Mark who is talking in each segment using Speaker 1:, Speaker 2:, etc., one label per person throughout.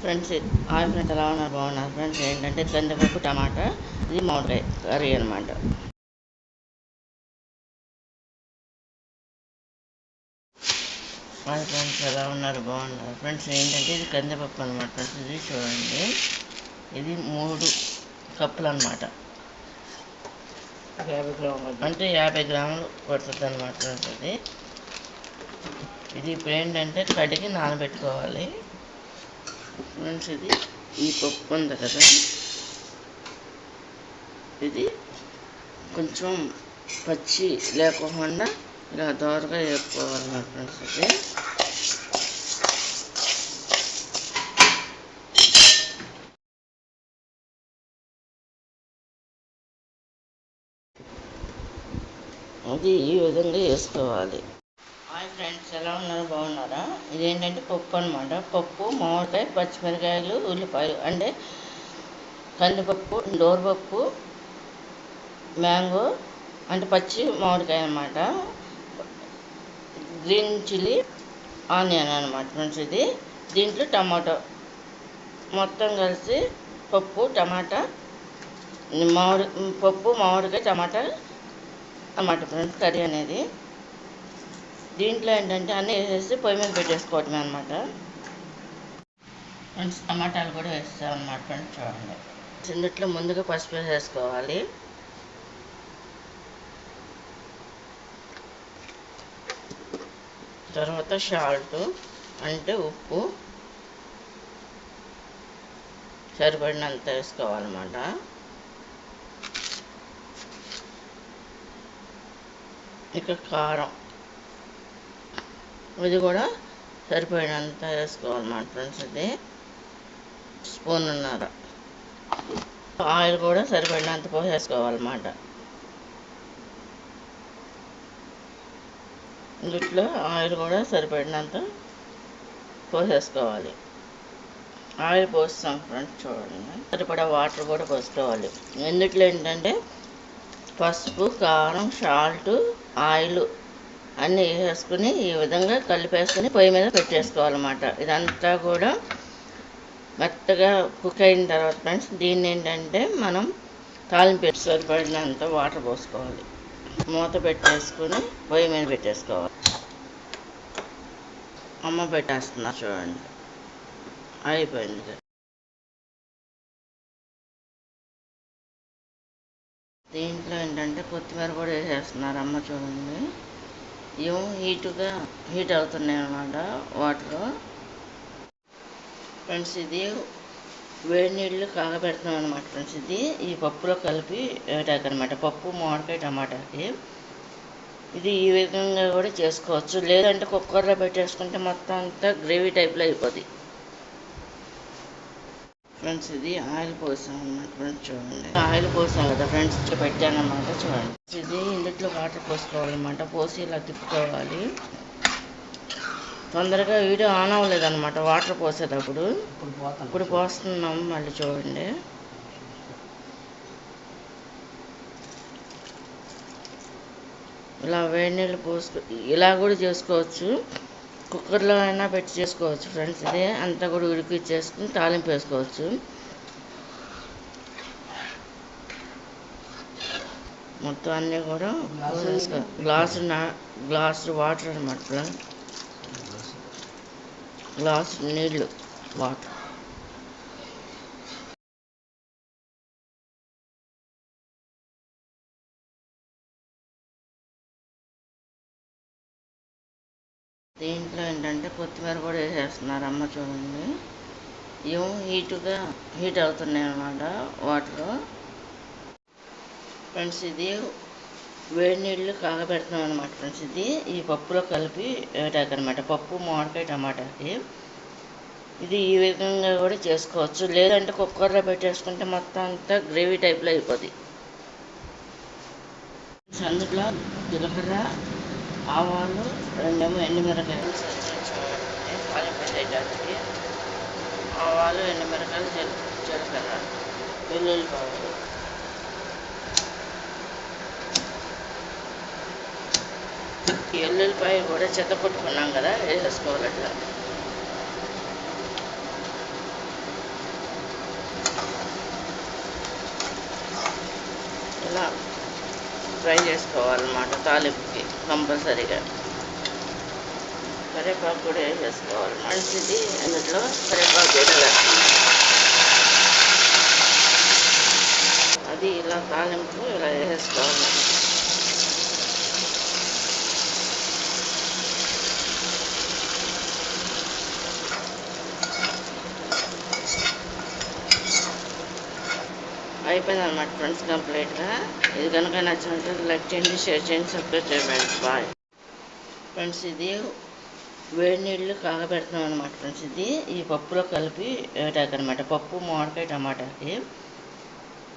Speaker 1: Friends hi friends, ఎలా ఉన్నారు? బాగున్నారు ఫ్రెండ్స్. ఏంటంటే కందిపప్పు టమాటా, ఇది మామిడికాయ కర్రీ అనమాట. హాయ్ ఫ్రెండ్స్, ఎలా ఉన్నారు? బాగున్నారు ఫ్రెండ్స్. ఏంటంటే ఇది కందిపప్పు అనమాట ఫ్రెండ్స్. ఇది చూడండి, ఇది 3 కప్పులు అనమాట. 50 గ్రాములు అంటే 50 గ్రాములు పడుతుంది అనమాట ఫ్రెండ్స్. ఇది ఇప్పుడు ఏంటంటే కడిగి నానబెట్టుకోవాలి ఫ్రెండ్స్. ఇది ఈ పప్పు ఉంది కదా, ఇది కొంచెం పచ్చి లేకుండా ఇలా దోరగా వేపుకోవాలన్నమాట ఫ్రెండ్స్. అది ఈ విధంగా వేసుకోవాలి. హాయ్ ఫ్రెండ్స్, ఎలా ఉన్నారు? బాగున్నారా? ఇదేంటంటే పప్పు అనమాట. పప్పు, మామిడికాయ, పచ్చిమిరకాయలు, ఉల్లిపాయలు, అంటే కందిపప్పు, డోరపప్పు, మ్యాంగో అంటే పచ్చి మామిడికాయ అనమాట, గ్రీన్ చిల్లీ, ఆనియన్ అనమాట ఫ్రెండ్స్. ఇది దీంట్లో టమాటో మొత్తం కలిసి పప్పు, టమాటా, మామిడికాయ, టమాటా అన్నమాట ఫ్రెండ్స్ కర్రీ అనేది. దీంట్లో ఏంటంటే అన్నీ వేసేసి పొయ్యి మీద పెట్టేసుకోవటమే అనమాట ఫ్రెండ్స్. టమాటాలు కూడా వేస్తాం అనమాట ఫ్రెండ్స్. చూడండి, ఇందుట్లో ముందుగా పసుపు వేసేసుకోవాలి. తర్వాత సాల్ట్ అంటే ఉప్పు సరిపడినంత వేసుకోవాలన్నమాట. ఇక కారం, ఇది కూడా సరిపడినంత వేసుకోవాలన్నమాట ఫ్రెండ్స్. ఇది స్పూన్నర. ఆయిల్ కూడా సరిపడినంత పోసేసుకోవాలన్నమాట. ఇందులో ఆయిల్ కూడా సరిపడినంత పోసేసుకోవాలి. ఆయిల్ పోస్తాం ఫ్రెండ్స్. చూడండి, సరిపడా వాటర్ కూడా పోసుకోవాలి. ఇందులో ఏంటంటే పసుపు, కారం, సాల్ట్, ఆయిల్ అన్నీ వేసుకుని ఈ విధంగా కలిపేసుకుని పొయ్యి మీద పెట్టేసుకోవాలన్నమాట. ఇదంతా కూడా మెత్తగా కుక్ అయిన తర్వాత ఫ్రెండ్స్, దీన్ని ఏంటంటే మనం తాలింపు సరిపడినంత వాటర్ పోసుకోవాలి. మూత పెట్టేసుకుని పొయ్యి మీద పెట్టేసుకోవాలి. అమ్మ పెట్టేస్తున్నా చూడండి, అయిపోయింది. దీంట్లో ఏంటంటే కొత్తిమీర కూడా వేసేస్తున్నారు అమ్మ. చూడండి, ఏమో హీట్ అవుతున్నాయి అన్నమాట వాటర్ ఫ్రెండ్స్. ఇది వేడి నీళ్ళు కాగబెడుతున్నాం అనమాట ఫ్రెండ్స్. ఇది ఈ పప్పులో కలిపి వేటాకనమాట. పప్పు, మామిడికాయ, టమాటాకి ఇది ఈ విధంగా కూడా చేసుకోవచ్చు. లేదంటే కుక్కర్లో పెట్టేసుకుంటే మొత్తం అంతా గ్రేవీ టైప్లో అయిపోద్ది ఫ్రెండ్స్. ఇది ఆయిల్ పోసాం అన్నమాట ఫ్రెండ్స్. చూడండి, ఆయిల్ పోసాం కదా ఫ్రెండ్స్, పెట్టాను అన్నమాట. చూడండి, ఇది ఇందులో వాటర్ పోసుకోవాలన్నమాట. పోసి ఇలా తిప్పుకోవాలి. తొందరగా వీడియో ఆన్ అవ్వలేదన్నమాట వాటర్ పోసేటప్పుడు. ఇప్పుడు పోస్తున్నాం మళ్ళీ. చూడండి, ఇలా వేడి నీళ్ళు ఇలా కూడా చేసుకోవచ్చు. కుక్కర్లో అయినా పెట్టి చేసుకోవచ్చు ఫ్రెండ్స్. ఇదే అంతా కూడా ఉడికిచ్చేసుకుని తాలింపు వేసుకోవచ్చు. మొత్తం అన్నీ కూడా గ్లాసు వాటర్ అనమాట. గ్లాసు నీళ్ళు, వాటర్. దీంట్లో ఏంటంటే కొత్తిమీర కూడా వేసేస్తున్నారు అమ్మ. చూడండి, ఏమో హీట్ అవుతున్నాయి అన్నమాట వాటర్ ఫ్రెండ్స్. ఇది వేడి నీళ్ళు కాగబెడుతున్నాం అనమాట ఫ్రెండ్స్. ఇది ఈ పప్పులో కలిపి వేటాకనమాట. పప్పు, మామిడికాయ, టమాటాకి ఇది ఈ విధంగా కూడా చేసుకోవచ్చు. లేదంటే కుక్కర్లో పెట్టేసుకుంటే మొత్తం అంతా గ్రేవీ టైప్లో అయిపోద్ది. అందులో జీలకర్ర, ఆవాలు, 2 ఎండుమిరకాయలు తాలింపు. ఆవాలు, ఎండుమిరకాయలు, జీలకర్ర, వెల్లుల్లిపాయలు, ఎల్లుల్లిపాయ కూడా చెత్త కొట్టుకున్నాం కదా, వేసేసుకోవాలి. ఫ్రై చేసుకోవాలన్నమాట తాలింపుకి కంపల్సరీగా. కరివేపాకు కూడా వేసేసుకోవాలి. మంచిది అందులో కరివేపాకు కూడా వేస్తాం. అది ఇలా తాలింపు ఇలా వేసేసుకోవాలి. అయిపోయిందన్నమాట ఫ్రెండ్స్ కంప్లీట్గా. ఇది కనుక నచ్చినట్లయితే లైక్ చేయండి, షేర్ చేయండి, సబ్స్క్రైబ్ చేయండి. Bye friends. ఇది వేడి నీళ్ళు కాగబెడతాం అనమాట ఫ్రెండ్స్. ఇది ఈ పప్పులో కలిపి వేటాకనమాట, పప్పు మామిడికాయ టమాటాకి.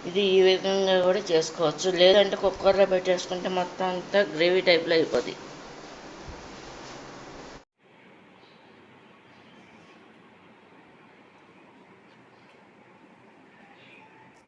Speaker 1: ఇది ఈ విధంగా కూడా చేసుకోవచ్చు, లేదంటే కుక్కర్లో పెట్టేసుకుంటే మొత్తం అంతా గ్రేవీ టైప్లో అయిపోద్ది.